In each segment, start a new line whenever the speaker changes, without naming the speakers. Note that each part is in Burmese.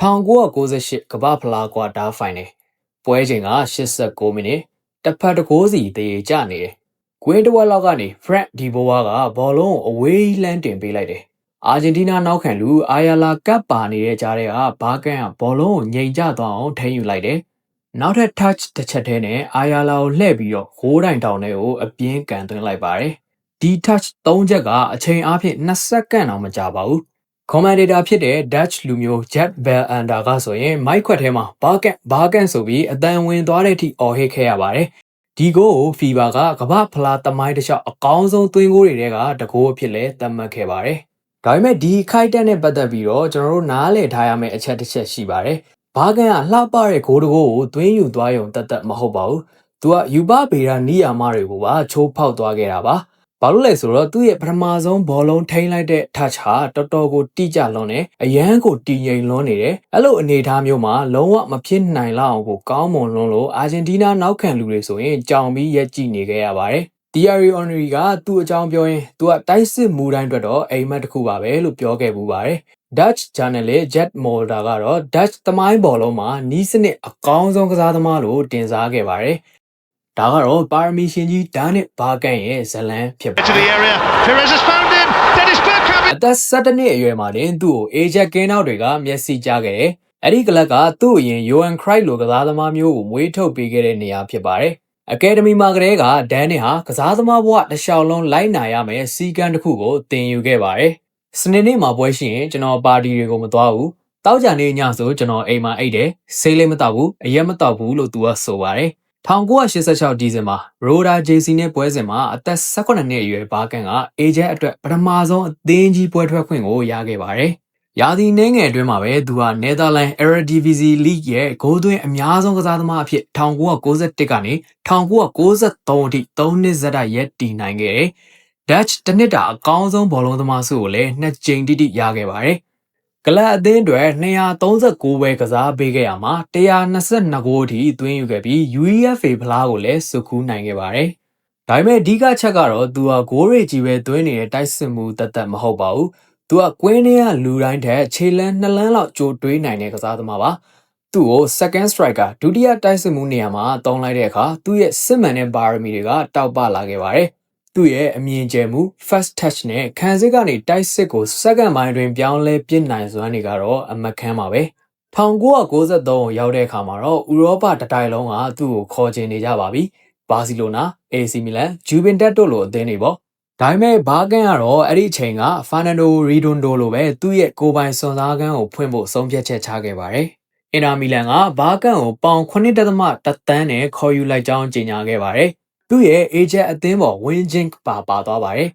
1998ကမ္ဘာဖလားကွာတားဖိုင်နယ်ပွဲချိန်က89မိနစ်တစ်ဖက်တစ်ကိုးစီတေးကြနေတယ်။ကွင်းတစ်ဝက်လောက်ကနေ Frank De Boer ကဘောလုံးကိုအဝေးလှမ်းတင်ပေးလိုက်တယ်။အာဂျင်တီးနားနောက်ခံလူအာယာလာကပ်ပါနေတဲ့ကြားထဲကဘာကန်ကဘောလုံးကိုငိန်ကျသွားအောင်ထိန်းယူလိုက်တယ်။နောက်ထပ် touch တစ်ချက်တည်းနဲ့အာယာလာကိုလှည့်ပြီးတော့ဂိုးတိုင်တောင်တွေကိုအပြင်းကန်သွင်းလိုက်ပါတယ်။ဒီ touch 3ချက်ကအချိန်အားဖြင့်2စက္ကန့်တောင်မကြာပါဘူး။ commentator ဖြစ်တဲ့ Dutch လူမျိုး Jet Belander ကဆိုရင်မိုက်ခွက်ထဲမှာဘာကန်ဆိုပြီးအတန်ဝင်သွားတဲ့အထိအော်ဟစ်ခဲ့ရပါတယ်။ဒီဂိုးကို FIBA ကကမ္ဘာဖလားသမိုင်းတစ်လျှောက်အကောင်းဆုံးသွင်းဂိုးတွေထဲကတကိုးအဖြစ်လဲသတ်မှတ်ခဲ့ပါတယ်။ဒါပေမဲ့ဒီခိုက်တက်နဲ့ပတ်သက်ပြီးတော့ကျွန်တော်တို့နားလည်ထားရမယ့်အချက်တစ်ချက်ရှိပါတယ်။ဘာကန်ကလှပတဲ့ဂိုးတကိုးကိုသွင်းယူသွားရုံတတ်မဟုတ်ပါဘူး။သူကယူပဗေဒနီးယာမတွေကိုပါချိုးဖောက်သွားခဲ့တာပါ။ဘာလို့လဲဆိုတော့သူ့ရဲ့ပထမဆုံးဘောလုံးထိန်းလိုက်တဲ့ touch ဟာတော်တော်ကိုတိကျလွန်းတယ်အရန်ကိုတည်ငြိမ်လွန်းနေတယ်အဲ့လိုအနေအထားမျိုးမှာလုံးဝမဖြစ်နိုင်လောက်အောင်ကိုကောင်းမွန်လွန်းလို့အာဂျင်တီးနားနောက်ခံလူတွေဆိုရင်ကြောင်ပြီးရက်ကြည့်နေခဲ့ရပါတယ်Thierry Henry ကသူ့အကြောင်းပြောရင်သူကတိုက်စစ်မူတိုင်းအတွက်တော့အိမ်မက်တစ်ခုပါပဲလို့ပြောခဲ့ပူပါတယ်Dutch journalist Jet Mulder ကတော့ Dutch သမိုင်းဘောလုံးမှာနီးစနစ်အကောင်းဆုံးကစားသမားလို့တင်စားခဲ့ပါတယ်ဒါကတော့ပါရမီရှင်ကြီးဒါနစ်ဘာကန်ရဲ့ဇလန်းဖြစ်ပါတယ်အသက်17နှစ်အရွယ်မှာတင်သူ့ကိုအေဂျက်ကင်းနောက်တွေကမျက်စိကျခဲ့တယ်အဲ့ဒီကလပ်ကသူ့အရင် Johan Cruyff လိုကစားသမားမျိုးကိုမွေးထုတ်ပေးခဲ့တဲ့နေရာဖြစ်ပါတယ်အကယ်ဒမီမှာကတည်းကဒန်နစ်ဟာကစားသမားဘဝတစ်လျှောက်လုံးလိုက်နာရမယ်စီကံတစ်ခုကိုသင်ယူခဲ့ပါတယ်စနေနေ့မှာပွဲရှိရင်ကျွန်တော်ပါတီတွေကိုမသွားဘူးတောက်ကြနေညဆိုကျွန်တော်အိမ်မှာအိတ်တယ်ဆေးလေးမတောက်ဘူးအရက်မတောက်ဘူးလို့သူကဆိုပါတယ်1986ဒီဇင်ဘာရိုဒါဂျေစီနဲ့ပွဲစဉ်မှာအသက်18နှစ်အရွယ်ဘာကန်ကအေဂျက်အတွက်ပထမဆုံးအသင်းကြီးပွဲထွက်ခွင့်ကိုရခဲ့ပါတယ်။ရာသီနှင်းငယ်အတွင်းမှာပဲသူဟာနယ်သာလန် Eredivisie League ရဲ့ဂိုးသွင်းအများဆုံးကစားသမားအဖြစ်1991ကနေ1993အထိ3နှစ်ဆက်တိုက်ရပ်တည်နိုင်ခဲ့တယ်။ Dutch တစ်နှစ်တာအကောင်းဆုံးဘောလုံးသမားဆုကိုလည်း2ကြိမ်တိတိရခဲ့ပါတယ်။ကလပ်အသင်းအတွက်239ပဲကစားပေးခဲ့ရမှာ122ဂိုးအထိသွင်းယူခဲ့ပြီး UEFA ဖလားကိုလည်းစုခူးနိုင်ခဲ့ပါတယ်။ဒါပေမဲ့အဓိကချက်ကတော့သူဟာဂိုးတွေကြီးပဲသွင်းနေတဲ့တိုက်စစ်မှုတတ်မဟုတ်ပါဘူး။သူကကွင်းထဲကလူတိုင်းထက်ခြေလန်း2လမ်းလောက်ကြိုတွေးနိုင်တဲ့ကစားသမားပါ။သူ့ကို second striker ဒုတိယတိုက်စစ်မှုနေရာမှာတုံးလိုက်တဲ့အခါသူ့ရဲ့စစ်မှန်တဲ့ပါရမီတွေကတောက်ပလာခဲ့ပါတယ်။သူ့ရဲ့အမြင်ကျယ်မှု first touch နဲ့ခံစစ်ကနေတိုက်စစ်ကိုစက္ကန့်ပိုင်းတွင်ပြောင်းလဲပြစ်နိုင်စွမ်းတွေကတော့အမခန်းပါပဲ1993ကိုရောက်တဲ့အခါမှာတော့ဥရောပတတိုင်းလုံးကသူ့ကိုခေါ်ချင်နေကြပါပြီဘာစီလိုနာ AC မီလန်ဂျူဗင်တက်တို့လိုအသင်းတွေပေါ့ဒါပေမဲ့ဘာကန်ကတော့အဲ့ဒီအချိန်ကဖာနန်ဒိုရီဒွန်ဒိုလိုပဲသူ့ရဲ့ကိုယ်ပိုင်စွန်စားခန်းကိုဖွင့်ဖို့ဆုံးဖြတ်ချက်ချခဲ့ပါတယ်အင်တာမီလန်ကဘာကန်ကိုပေါင်9.1သန်းနဲ့ခေါ်ယူလိုက်ကြောင်းကြေညာခဲ့ပါတယ်သူ့ရဲ့အေဂျက်အသင်းပေါ်ဝင်းဂျင်းပါသွားပါတယ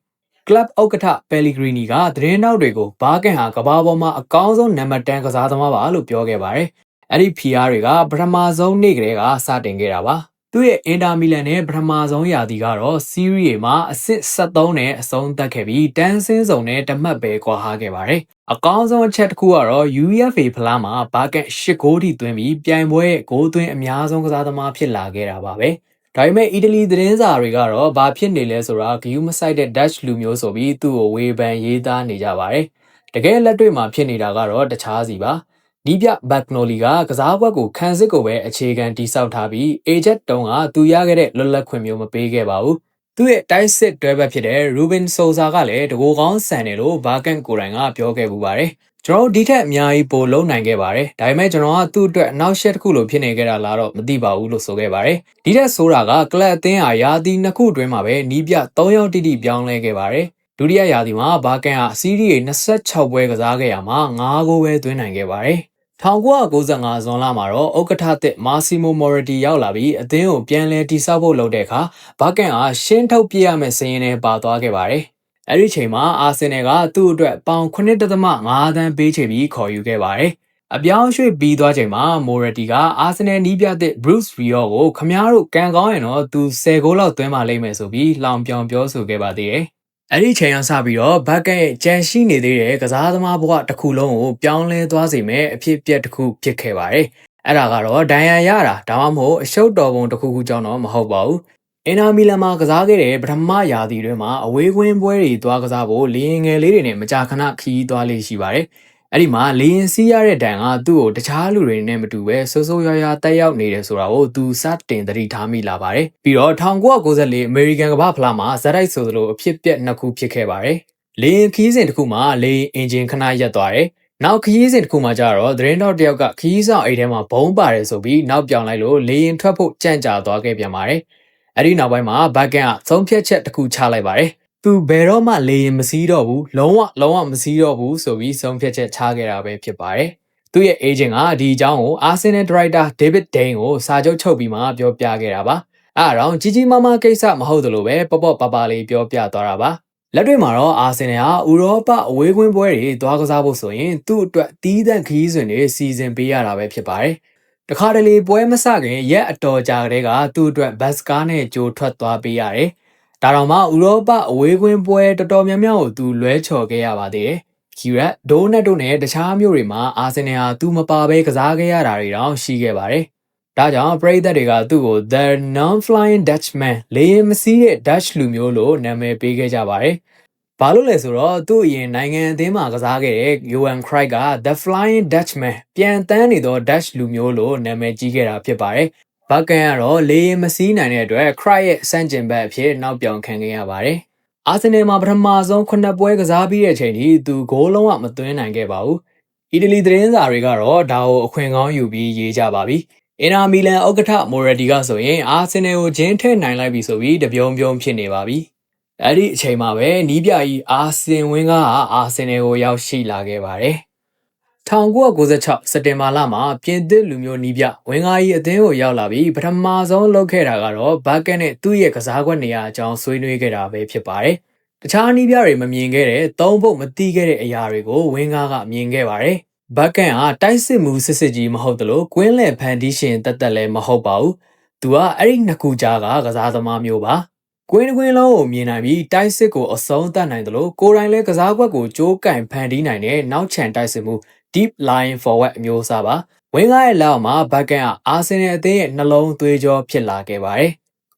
်ကလပ်ဥက္ကဋ္ဌပယ်လီဂရီနီကသတင်းနောက်တွေကိုဘာကန်ဟာကမ္ဘာပေါ်မှာအကောင်းဆုံးနံပါတ်10ကစားသမားပါလို့ပြောခဲ့ပါတယ်အဲ့ဒီ PR တွေကပထမဆုံးနေ့ကတည်းကစတင်ခဲ့တာပါသူ့ရဲ့အင်တာမီလန်နဲ့ပထမဆုံးရာသီကတော့စီးရီးမှာအဆင့်73နဲ့အဆုံးသတ်ခဲ့ပြီးတန်းစင်းစုံနဲ့တမတ်ပဲကွာဟခဲ့ပါတယ်အကောင်းဆုံးအချက်တစ်ခုကတော့ UEFA ဖလားမှာဘာကန်10ဂိုးထိသွင်းပြီးပြိုင်ပွဲရဲ့ဂိုးသွင်းအများဆုံးကစားသမားဖြစ်လာခဲ့တာပါပဲဒါပေမဲ့အီတလီသတင်းစာတွေကတော့ဘာဖြစ်နေလဲဆိုတာဂယူးမဆိုင်တဲ့ Dutch လူမျိုးဆိုပြီးသူ့ကိုဝေဖန်ရေးသားနေကြပါတယ်။တကယ်လက်တွေ့မှာဖြစ်နေတာကတော့တခြားစီပါ။နီးပြဘက်နိုလီကကစားကွက်ကိုခံစစ်ကိုပဲအခြေခံတိစောက်ထားပြီးအေဂျက်တုံးကသူရခဲ့တဲ့လွတ်လပ်ခွင့်မျိုးမပေးခဲ့ပါဘူး။သူ့ရဲ့တိုက်စစ်တွဲဘက်ဖြစ်တဲ့ရူဘင်ဆိုဆာကလည်းတကိုယ်ကောင်းဆန်တယ်လို့ဘာကန်ကိုရိုင်ကပြောခဲ့ပူပါတယ်။ကျွန်တော်ဒီထက်အများကြီးပိုလုံနိုင်ခဲ့ပါတယ်ဒါပေမဲ့ကျွန်တော်ကသူ့အတွက်အနောက်ရှက်တစ်ခုလိုဖြစ်နေခဲ့တာလားတော့မသိပါဘူးလို့ဆိုခဲ့ပါတယ်ဒီထက်ဆိုတာကကလပ်အသင်းဟာရာသီ2ခုအတွင်းမှာပဲနီးပြ3ယောက်တိတိပြောင်းလဲခဲ့ပါတယ်ဒုတိယရာသီမှာဘာကန်ဟာစီးရီး26ပွဲကစားခဲ့ရမှာ9ဂိုးပဲသွင်းနိုင်ခဲ့ပါတယ်1995ဇွန်လမှာတော့ဥက္ကဋ္ဌသစ်မာစီမိုမော်ရတီရောက်လာပြီးအသင်းကိုပြန်လည်တည်ဆောက်ဖို့လုပ်တဲ့အခါဘာကန်ဟာရှင်းထုတ်ပြရမယ့်စရင်းနဲ့ပါသွားခဲ့ပါတယ်အဲ့ဒီချိန်မှာအာဆင်နယ်ကသူ့အတွက်ပေါင်9.5သန်းပေးချေပြီးခေါ်ယူခဲ့ပါတယ်။အပြောင်းရွှေ့ပြီးသွားချိန်မှာမိုရတီကအာဆင်နယ်နီးပြသစ် Bruce Rio ကိုခမားတို့ကန်ကောင်းရင်တော့သူ10ဂိုးလောက်သွင်းပါလိမ့်မယ်ဆိုပြီးလောင်ပြောင်ပြောဆိုခဲ့ပါသေးတယ်။အဲ့ဒီချိန်ကစပြီးတော့ဘတ်ကန်ရဲ့ကြံရှိနေသေးတဲ့ကစားသမားဘဝတစ်ခုလုံးကိုပြောင်းလဲသွားစေမယ့်အဖြစ်အပျက်တစ်ခုဖြစ်ခဲ့ပါတယ်။အဲ့ဒါကတော့ဒဏ်ရာရတာဒါမှမဟုတ်အရှုပ်တော်ပုံတစ်ခုခုကြောင့်တော့မဟုတ်ပါဘူး။အင်နာမီလန်မှာကစားခဲ့တဲ့ပထမရာသီတွင်မှာအဝေးကွင်းပွဲတွေသွားကစားဖို့လေရင်ငယ်လေးတွေနဲ့မကြာခဏခီးသွားလေးရှိပါတယ် အဲ့ဒီမှာလေရင်စီးရတဲ့တန်ကသူ့ကိုတခြားလူတွေနဲ့မတူပဲဆိုးဆိုးရွားရွားတက်ရောက်နေတယ်ဆိုတာကိုသူစတင်သတိထားမိလာပါတယ်ပြီးတော့1994အမေရိကန်ကမ္ဘာဖလားမှာဇက်တိုက်ဆိုသလိုအဖြစ်ပြက်နှစ်ခုဖြစ်ခဲ့ပါတယ်လေရင်ခီးစဉ်တစ်ခုမှာလေရင်အင်ဂျင်ခဏရပ်သွားတယ်နောက်ခီးစဉ်တစ်ခုမှာကျတော့သတင်းတောက်တယောက်ကခီးဆောင်အိတ်ထဲမှာဘုံပါတယ်ဆိုပြီးနောက်ပြောင်လိုက်လို့လေရင်ထွက်ဖို့ကြံ့ကြာသွားခဲ့ပြန်ပါတယ်အဲ့ဒီနောက်ပိုင်းမှာဘတ်ကန်ကသုံးဖြတ်ချက်တစ်ခုချလိုက်ပါတယ်သူဘယ်တော့မှလေရင်မစည်းတော့ဘူးလုံးဝမစည်းတော့ဘူးဆိုပြီးဆုံးဖြတ်ချက်ချခဲ့တာပဲဖြစ်ပါတယ်သူ့ရဲ့ agent ကဒီအကြောင်းကို Arsenal Director David Dane ကိုစာချုပ်ချုပ်ပြီးမှပြောပြခဲ့တာပါအဲ့ဒါတော့ကြီးကြီးမားမားကိစ္စမဟုတ်သလိုပဲပေါ့ပေါ့ပါပါလေးပြောပြသွားတာပါလက်တွေ့မှာတော့ Arsenal ဟာဥရောပအဝေးကွင်းပွဲတွေသွားကစားဖို့ဆိုရင်သူ့အတွက်တီးသန့်ခီးစဉ်တွေစီစဉ်ပေးရတာပဲဖြစ်ပါတယ်တခါတလေပွဲမစခင်ရက်အတော်ကြာကလေးကသူ့အတွက်ဘတ်စကားနဲ့ကြိုထွက်သွားပေးရတယ်ဒါတော့မှဥရောပအဝေးကွင်းပွဲတော်တော်များများကိုသူလွဲချော်ခဲ့ရပါသေးတယ်။ခီရက်ဒိုနက်တို့နဲ့တခြားမျိုးတွေမှာအာဆင်နယ်ဟာသူမပါဘဲကစားခဲ့ရတာတွေတောင်ရှိခဲ့ပါတယ်။ဒါကြောင့်ပရိသတ်တွေကသူ့ကို The Non-Flying Dutchman လေရင်မစီးတဲ့ Dutch လူမျိုးလို့နာမည်ပေးခဲ့ကြပါတယ်။ဘာလို့လဲဆိုတော့သူ့အရင်နိုင်ငံအသင်းမှာကစားခဲ့တဲ့ Johan Cruyff က The Flying Dutchman ပြန်တန်းနေသော Dutch လူမျိုးလို့နာမည်ကြီးခဲ့တာဖြစ်ပါတယ်။ဘတ်ကန်ကတော့လေရင်မစီးနိုင်တဲ့အတွက် Cruyff ရဲ့စန့်ကျင်ဘက်အဖြစ်နောက်ပြောင်ခံခဲ့ရပါတယ်။အာဆင်နယ်မှာပထမဆုံး9ပွဲကစားပြီးတဲ့အချိန်ထိသူဂိုးလုံးဝမသွင်းနိုင်ခဲ့ပါဘူး။အီတလီသတင်းစာတွေကတော့ဒါကိုအခွင့်ကောင်းယူပြီးရေးကြပါပြီ။အင်နာမီလန်ဥက္ကဋ္ဌမိုရက်တီကဆိုရင်အာဆင်နယ်ကိုဂျင်းထည့်နိုင်လိုက်ပြီဆိုပြီးတပြုံပြုံဖြစ်နေပါပြီ။အဲ့ဒီအချိန်မှာပဲနီးပြကြီးအာဆင်ဝင်းကအာဆင်နယ်ကိုရောက်ရှိလာခဲ့ပါတယ်။1996စက်တင်ဘာလမှာပြင်သစ်လူမျိုးနီးပြဝင်းကားကြီးအသင်းကိုရောက်လာပြီးပထမဆုံးလုပ်ခဲ့တာကတော့ဘတ်ကန်နဲ့သူ့ရဲ့ကစားကွက်နေရာအကြောင်းဆွေးနွေးခဲ့တာပဲဖြစ်ပါတယ်။တခြားနီးပြတွေမမြင်ခဲ့တဲ့သုံးဖို့မသိခဲ့တဲ့အရာတွေကိုဝင်းကားကမြင်ခဲ့ပါတယ်။ဘတ်ကန်ကတိုက်စစ်မှုစစ်စစ်ကြီးမဟုတ်သလိုကွင်းလယ်ဖန်တီးရှင်တက်တက်လည်းမဟုတ်ပါဘူး။သူကအဲ့ဒီနှစ်ခုကြားကစားသမားမျိုးပါ။ကွင်းလုံးကိုမြင်နိုင်ပြီးတိုက်စစ်ကိုအဆုံးသတ်နိုင်တယ်လို့ကိုယ်တိုင်လည်းကစားကွက်ကိုကြိုးကင်ဖန်တီးနိုင်တဲ့နောက်ချန်တိုက်စစ်မှုDeep Line Forward အမျိုးအစားပါဝင်းကားရဲ့လက်အောက်မှာဘတ်ကန်ကအာဆင်နယ်အသင်းရဲ့နှလုံးသွေးကြောဖြစ်လာခဲ့ပါတယ်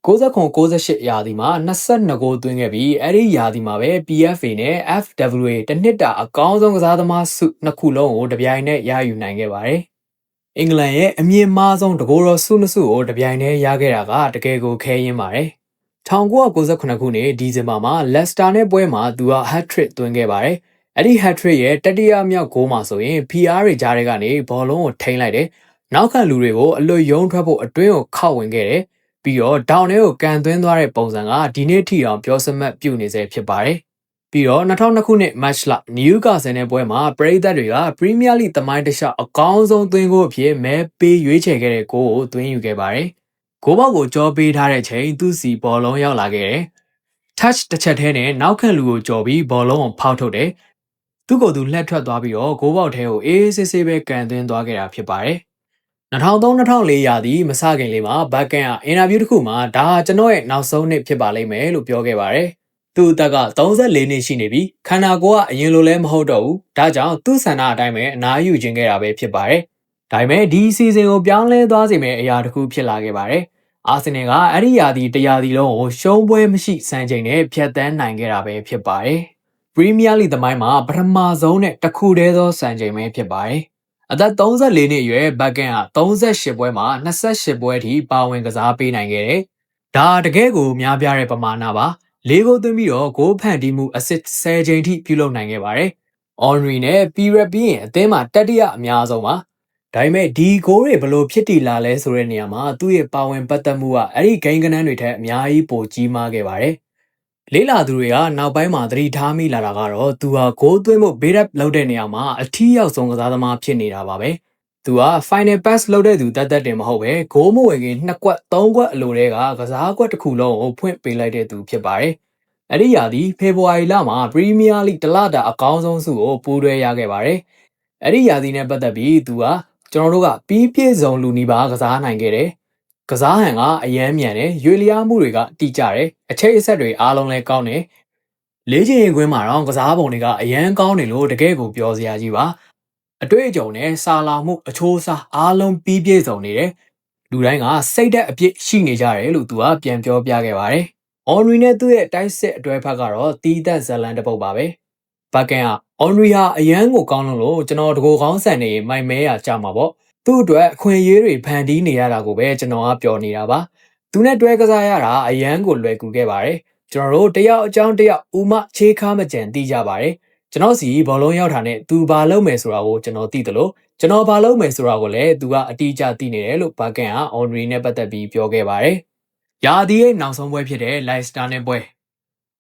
69-68ရာသီမှာ22ဂိုးသွင်းခဲ့ပြီးအဲ့ဒီရာသီမှာပဲ PFA နဲ့ FWA တစ်နှစ်တာအကောင်းဆုံးကစားသမားစုနှစ်ခုလုံးကိုတပြိုင်နက်ရယူနိုင်ခဲ့ပါတယ်အင်္ဂလန်ရဲ့အမြင့်မားဆုံးတကိုယ်တော်စုနှစ်စုကိုတပြိုင်တည်းရခဲ့တာကတကယ်ကိုခဲယဉ်ပါတယ်1998ခုနှစ်ဒီဇင်ဘာမှာလက်စတာနဲ့ပွဲမှာသူက hat-trick သွင်းခဲ့ပါတယ်အဲ့ဒီ hat-trick ရဲ့တတိယမြောက်ဂိုးမှာဆိုရင် PR တွေကြားထဲကနေဘောလုံးကိုထိန်းလိုက်တယ်။နောက်ခံလူတွေကိုအလွတ်ယုံထွက်ဖို့အတွင်းကိုခောက်ဝင်ခဲ့တယ်။ပြီးတော့ဒေါင်ထဲကိုကန်သွင်းသွားတဲ့ပုံစံကဒီနေ့ထိအောင်ပြောစမှတ်ပြုနေစေဖြစ်ပါတယ်။ပြီးတော့2002ခုနှစ် match လနယူကာဆယ်နဲ့ပွဲမှာပရိသတ်တွေကပရီးမီးယားလိသမိုင်းတစ်လျှောက်အကောင်းဆုံးသွင်းဂိုးအဖြစ်မဲပေးရွေးချယ်ခဲ့တဲ့ဂိုးကိုသွင်းယူခဲ့ပါတယ်။ဂိုးပေါက်ကိုကြောပေးထားတဲ့ချိန်သူ့စီဘောလုံးရောက်လာခဲ့တယ်။ touch တစ်ချက်ထဲနဲ့နောက်ခံလူကိုကြော်ပြီးဘောလုံးကိုဖောက်ထုတ်တယ်။သူ့ကိုယ်သူလှက်ထွက်သွားပြီးတော့ဂိုးပေါက်ထဲကိုအေးဆေးဆေးပဲကန်သွင်းသွားခဲ့တာဖြစ်ပါတယ်။2003-2004ရာသီမစခင်လေးမှာဘတ်ကန်ကအင်တာဗျူးတစ်ခုမှာဒါကျွန်တော်ရဲ့နောက်ဆုံးနှစ်ဖြစ်ပါလိမ့်မယ်လို့ပြောခဲ့ပါတယ်။သူ့အသက်က34နှစ်ရှိနေပြီခန္ဓာကိုယ်ကအရင်လိုလည်းမဟုတ်တော့ဘူး။ဒါကြောင့်သူ့ဆန္ဒအတိုင်းပဲအနားယူခြင်းခဲ့တာပဲဖြစ်ပါတယ်။ဒါပေမဲ့ဒီစီဇန်ကိုပြောင်းလဲသွားစေမယ့်အရာတစ်ခုဖြစ်လာခဲ့ပါတယ်။အာဆင်နယ်ကအဲ့ဒီရာသီတရာသီလုံးကိုရှုံးပွဲမရှိစံချိန်နဲ့ဖျက်ဆီးနိုင်ခဲ့တာပဲဖြစ်ပါတယ်။ပရီးမီးယားလိသမိုင်းမှာပထမဆုံးနဲ့တစ်ခုတည်းသောစံချိန်ပဲဖြစ်ပါတယ်။အသက်34နှစ်အရွယ်ဘတ်ကန်က38ပွဲမှာ28ပွဲထိပါဝင်ကစားပေးနိုင်ခဲ့တယ်။ဒါတကယ်ကိုများပြားတဲ့ပမာဏပါ။၄ဂိုးသွင်းပြီးတော့ဂိုးဖန်တီးမှုအဆစ်10ချိန်ထိပြုလုပ်နိုင်ခဲ့ပါတယ်။အော်ရီနဲ့ပီရက်ပြီးရင်အသင်းမှာတတိယအများဆုံးပါ။ဒါပေမဲ့ဒီဂိုးတွေဘလို့ဖြစ်တည်လာလဲဆိုတဲ့နေရာမှာသူ့ရဲ့ပါဝင်ပတ်သက်မှုကအဲ့ဒီဂိမ်းကနန်းတွေထက်အများကြီးပိုကြီးမားခဲ့ပါတယ်။လေးလာသူတွေကနောက်ပိုင်းမှာသတိထားမိလာတာကတော့သူဟာဂိုးသွင်းမှုဘေးရပ်လုပ်တဲ့နေရာမှာအထီးရောက်ဆုံးကစားသမားဖြစ်နေတာပါပဲ။သူက final pass လုပ်တဲ့သူတတ်တင်မဟုတ်ပဲဂိုးမဝင်ခင်2ကွက်3ကွက်အလိုတည်းကကစားကွက်တစ်ခုလုံးကိုဖွင့်ပေးလိုက်တဲ့သူဖြစ်ပါတယ်။အဲ့ဒီရာသီဖေဖော်ဝါရီလမှာပရီးမီးယားလိတလတာအကောင်းဆုံးစုကိုပူးတွဲရခဲ့ပါတယ်။အဲ့ဒီရာသီနဲ့ပတ်သက်ပြီးသူကကျွန်တော်တို့ကပြီးပြည့်စုံလူနီးပါးကစားနိုင်ခဲ့တယ်။ကစားဟန်ကအယမ်းမြန်တယ်ရွေလျားမှုတွေကတိကျတယ်အချိတ်အဆက်တွေအားလုံးလည်းကောင်းတယ်လေးချင်ရင်ကွင်းမှာတော့ကစားပုံတွေကအယမ်းကောင်းတယ်လို့တကယ်ကိုပြောစရာကြီးပါအတွေ့အကြုံနဲ့စာလာမှုအချိုးအစားအားလုံးပြီးပြည့်စုံနေတယ်လူတိုင်းကစိတ်သက်အပြည့်ရှိနေကြတယ်လို့သူကပြန်ပြောပြခဲ့ပါတယ်အော်ရီနဲ့သူ့ရဲ့တိုက်စစ်အတွဲဖက်ကတော့တီးသက်ဇလန်တစ်ပုတ်ပါပဲဘတ်ကန်က Henry ဟာအရန်ကိုကောင်းလို့ကျွန်တော်တကူကောင်းဆန်နေမိုင်မဲရကြမှာပေါ့သူ့အတွက်အခွင့်အရေးတွေဖန်တီးနေရတာကိုပဲကျွန်တော်ကပြောနေတာပါသူနဲ့တွဲကစားရတာအရန်ကိုလွယ်ကူခဲ့ပါတယ်ကျွန်တော်တို့တယောက်အကြောင်းတယောက်ဥမချေးခါမကြံသိကြပါတယ်ကျွန်တော်စီဘောလုံးရောက်တာနဲ့သူဘာလုပ်မယ်ဆိုတာကိုကျွန်တော်သိတယ်လို့ကျွန်တော်ဘာလုပ်မယ်ဆိုတာကိုလည်းသူကအတိအကျသိနေတယ်လို့ဘာကန်က Henry နဲ့ပတ်သက်ပြီးပြောခဲ့ပါတယ်ရာသီရဲ့နောက်ဆုံးပွဲဖြစ်တဲ့ Leicester နဲ့ပွဲ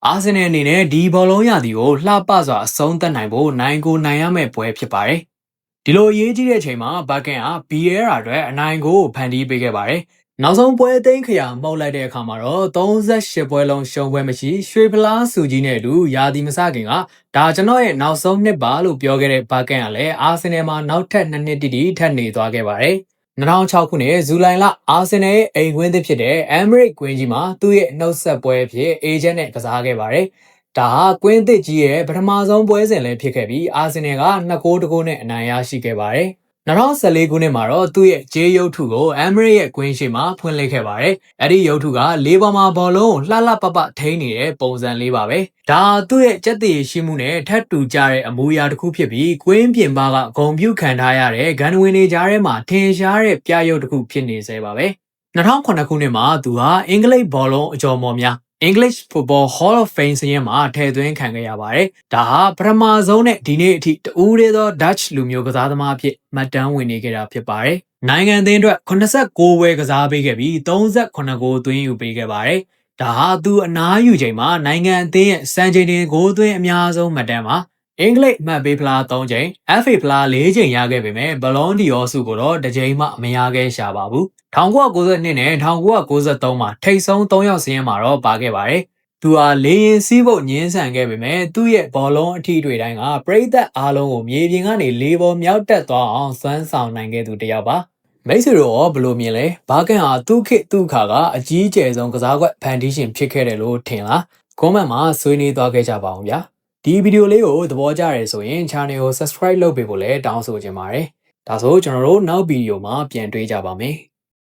အာဆင်နယ်အနေနဲ့ဒီဘောလုံးရာသီကိုလှပစွာအဆုံးသတ်နိုင်ဖို့နိုင်ကိုနိုင်ရမယ့်ပွဲဖြစ်ပါတယ်။ဒီလိုအရေးကြီးတဲ့အချိန်မှာဘကန်က BR အတွက်အနိုင်ကိုဖန်တီးပေးခဲ့ပါတယ်။နောက်ဆုံးပွဲသိမ်းခရာမှုတ်လိုက်တဲ့အခါမှာတော့38ပွဲလုံးရှုံးပွဲမရှိရွှေဖလားစုကြီးနဲ့အတူရာသီမစခင်ကဒါကျွန်တော်ရဲ့နောက်ဆုံးနှစ်ပါလို့ပြောခဲ့တဲ့ဘကန်ကလည်းအာဆင်နယ်မှာနောက်ထပ်2နှစ်တိတိထပ်နေသွားခဲ့ပါတယ်။2006ခုနှစ်ဇူလိုင်လအာဆင်နယ်ရဲ့အိမ်ကွင်းသစ်ဖြစ်တဲ့ Emirates ကွင်းကြီးမှာသူ့ရဲ့နှုတ်ဆက်ပွဲဖြစ်အေဂျင့်နဲ့ကစားခဲ့ပါတယ်။ဒါဟာကွင်းသစ်ကြီးရဲ့ပထမဆုံးပွဲစဉ်လည်းဖြစ်ခဲ့ပြီးအာဆင်နယ်က2-2နဲ့အနိုင်ရရှိခဲ့ပါတယ်။2014ခုနှစ်မှာတော့သူ့ရဲ့ဂျေးရုပ်ထုကို Emirates ရဲ့ကွင်းရှိမှာဖွင့်လှစ်ခဲ့ပါတယ်။အဲ့ဒီရုပ်ထုကလေးပေါ်မှာဘောလုံးလှလှပပထိန်းနေတဲ့ပုံစံလေးပါပဲ။ဒါသူ့ရဲ့ကြက်တည်ရှိမှုနဲ့ထပ်တူကြတဲ့အမူအရာတစ်ခုဖြစ်ပြီးကွင်းပြင်ပကဂုံပြုခံထားရတဲ့ဂန်ဝင်တွေကြားထဲမှာထင်ရှားတဲ့ပြရုပ်တစ်ခုဖြစ်နေစေပါပဲ။2009ခုနှစ်မှာသူဟာအင်္ဂလိပ်ဘောလုံးအကျော်မော်များEnglish Football Hall of Fame စာရင်းမှာထည့်သွင်းခံခဲ့ရပါတယ်။ဒါဟာပထမဆုံးနဲ့ဒီနေ့အထိတူးသေးသော Dutch လူမျိုးကစားသမားအဖြစ်မှတ်တမ်းဝင်နေခဲ့တာဖြစ်ပါတယ်။နိုင်ငံအသင်းအတွက်89ပွဲကစားပေးခဲ့ပြီး38ဂိုးသွင်းယူပေးခဲ့ပါတယ်။ဒါဟာသူအနားယူချိန်မှာနိုင်ငံအသင်းရဲ့စံချိန်တင်ဂိုးသွင်းအများဆုံးမှတ်တမ်းပါ။အင်္ဂလိပ်မှတ်ပေးဖလား3ချိန် FA ဖလား4ချိန်ရခဲ့ပေမဲ့ဘလွန်ဒီယောဆုကိုတော့တစ်ချိန်မှမရခဲ့ရှာပါဘူး1992နဲ့1993မှာထိပ်ဆုံး3ယောက်စင်းမှာတော့ပါခဲ့ပါတယ်။သူဟာလေရင်စီးဖို့ညင်းဆန်ခဲ့ပေမဲ့သူ့ရဲ့ဘောလုံးအထီးတွေတိုင်းကပရိသတ်အားလုံးကိုမြေပြင်ကနေလေပေါ်မြောက်တက်သွားအောင်စွမ်းဆောင်နိုင်ခဲ့သူတစ်ယောက်ပါ။မိတ်ဆွေတို့ရောဘယ်လိုမြင်လဲ။ဘာကန်ဟာသူ့ခေတ်သူ့ခါကအကြီးအကျယ်ဆုံးကစားကွက်ဖန်တီးရှင်ဖြစ်ခဲ့တယ်လို့ထင်လား။ကွန်မန့်မှာဆွေးနွေးသွားခဲ့ကြပါအောင်ဗျာ။ဒီဗီဒီယိုလေးကိုသဘောကျတယ်ဆိုရင် channel ကို subscribe လုပ်ပေးဖို့လည်းတောင်းဆိုချင်ပါတယ်။ဒါဆိုကျွန်တော်တို့နောက်ဗီဒီယိုမှာပြန်တွေ့ကြပါမယ်။